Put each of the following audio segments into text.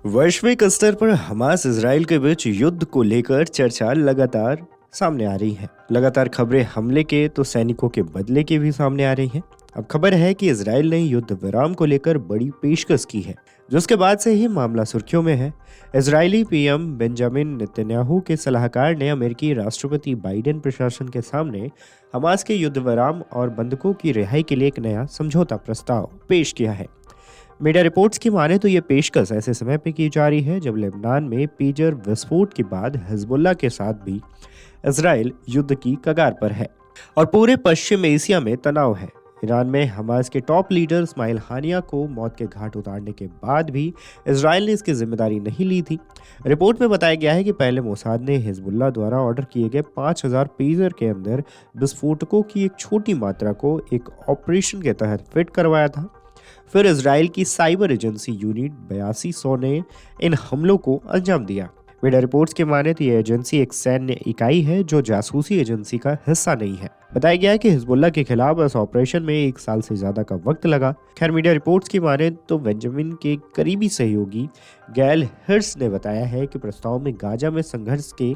वैश्विक स्तर पर हमास इजराइल के बीच युद्ध को लेकर चर्चा लगातार सामने आ रही है। लगातार खबरें हमले के तो सैनिकों के बदले की भी सामने आ रही हैं। अब खबर है कि इजराइल ने युद्ध विराम को लेकर बड़ी पेशकश की है, जिसके बाद से ही मामला सुर्खियों में है। इजरायली पीएम बेंजामिन नेतन्याहू के सलाहकार ने अमेरिकी राष्ट्रपति बाइडेन प्रशासन के सामने हमास के युद्ध विराम और बंधकों की रिहाई के लिए एक नया समझौता प्रस्ताव पेश किया है। मीडिया रिपोर्ट्स की माने तो ये पेशकश ऐसे समय पे की जा रही है जब लेबनान में पेजर विस्फोट के बाद हिजबुल्ला के साथ भी इसराइल युद्ध की कगार पर है और पूरे पश्चिम एशिया में तनाव है। ईरान में हमास के टॉप लीडर इस्माइल हानिया को मौत के घाट उतारने के बाद भी इसराइल ने इसकी जिम्मेदारी नहीं ली थी। रिपोर्ट में बताया गया है कि पहले मोसाद ने हिजबुल्ला द्वारा ऑर्डर किए गए 5000 पेजर के अंदर विस्फोटकों की एक छोटी मात्रा को एक ऑपरेशन के तहत फिट करवाया था। फिर इजराइल की साइबर एजेंसी यूनिट 8200 ने इन हमलों को अंजाम दिया। मीडिया रिपोर्ट्स के माने तो यह एजेंसी एक सैन्य इकाई है जो जासूसी एजेंसी का हिस्सा नहीं है। बताया गया है कि हिजबुल्ला के खिलाफ इस ऑपरेशन में 1 साल से ज्यादा का वक्त लगा। खैर, मीडिया रिपोर्ट्स की माने तो बेंजामिन के करीबी सहयोगी गैल हिर्स ने बताया है कि प्रस्ताव में गाजा में संघर्ष के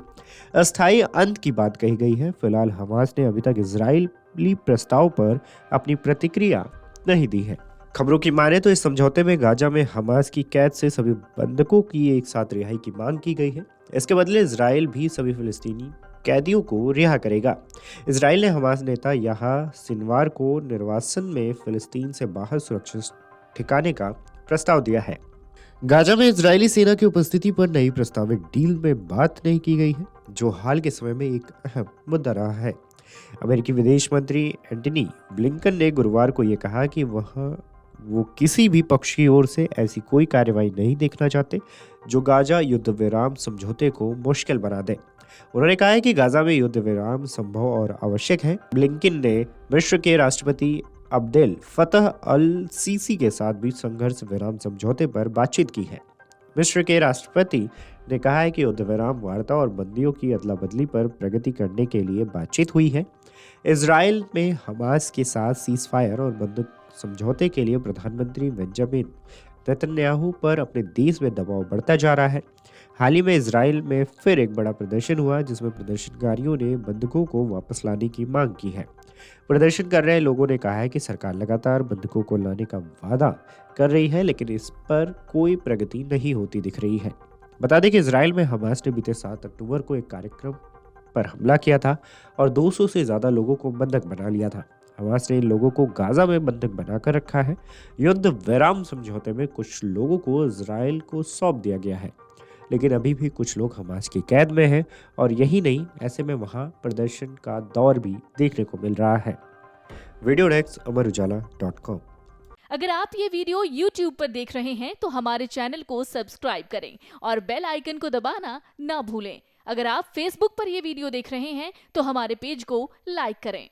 अस्थायी अंत की बात कही गई है। फिलहाल हमास ने अभी तक इजरायली प्रस्ताव पर अपनी प्रतिक्रिया नहीं दी है। खबरों की माने तो इस समझौते में गाजा में हमास की कैद से सभी बंधकों की एक साथ रिहाई की मांग की गई है। इसके बदले इजराइल भी सभी फिलिस्तीनी कैदियों को रिहा करेगा। इजराइल ने हमास नेता याह्या सिनवार को निर्वासन में फिलिस्तीन से बाहर सुरक्षित ठिकाने का प्रस्ताव दिया है। गाजा में इजरायली सेना की उपस्थिति पर नई प्रस्तावित डील में बात नहीं की गई है, जो हाल के समय में एक अहम मुद्दा रहा है। अमेरिकी विदेश मंत्री एंटनी ब्लिंकन ने गुरुवार को यह कहा कि वो किसी भी पक्ष की ओर से ऐसी कोई कार्रवाई नहीं देखना चाहते जो गाजा युद्ध विराम समझौते को मुश्किल बना दे। उन्होंने कहा है कि गाजा में युद्ध विराम संभव और आवश्यक है। ब्लिंकन ने मिस्र के राष्ट्रपति अब्देल फतह अल सीसी के साथ भी संघर्ष विराम समझौते पर बातचीत की है। मिस्र के राष्ट्रपति ने कहा है कि युद्ध विराम वार्ता और बंदियों की अदला बदली पर प्रगति करने के लिए बातचीत हुई है। इजराइल में हमास के साथ सीज फायर और बंदूक समझौते के लिए प्रधानमंत्री बेंजामिन नेतन्याहू पर अपने देश में दबाव बढ़ता जा रहा है। हाल ही में इजराइल में फिर एक बड़ा प्रदर्शन हुआ जिसमें प्रदर्शनकारियों ने बंधकों को वापस लाने की मांग की है। प्रदर्शन कर रहे लोगों ने कहा है कि सरकार लगातार बंधकों को लाने का वादा कर रही है, लेकिन इस पर कोई प्रगति नहीं होती दिख रही है। बता दें कि इजराइल में हमास ने बीते 7 अक्टूबर को एक कार्यक्रम पर हमला किया था और 200 से ज्यादा लोगों को बंधक बना लिया था। हमास ने इन लोगों को गाजा में बंधक बनाकर रखा है। युद्ध विराम समझौते में कुछ लोगों को इजराइल को सौंप दिया गया है, लेकिन अभी भी कुछ लोग हमास की कैद में हैं और यही नहीं, ऐसे में वहां प्रदर्शन का दौर भी देखने को मिल रहा है। वीडियो डेस्क अमरउजाला.com। अगर आप ये वीडियो YouTube पर देख रहे हैं तो हमारे चैनल को सब्सक्राइब करें और बेल आइकन को दबाना ना भूलें। अगर आप Facebook पर ये वीडियो देख रहे हैं तो हमारे पेज को लाइक करें।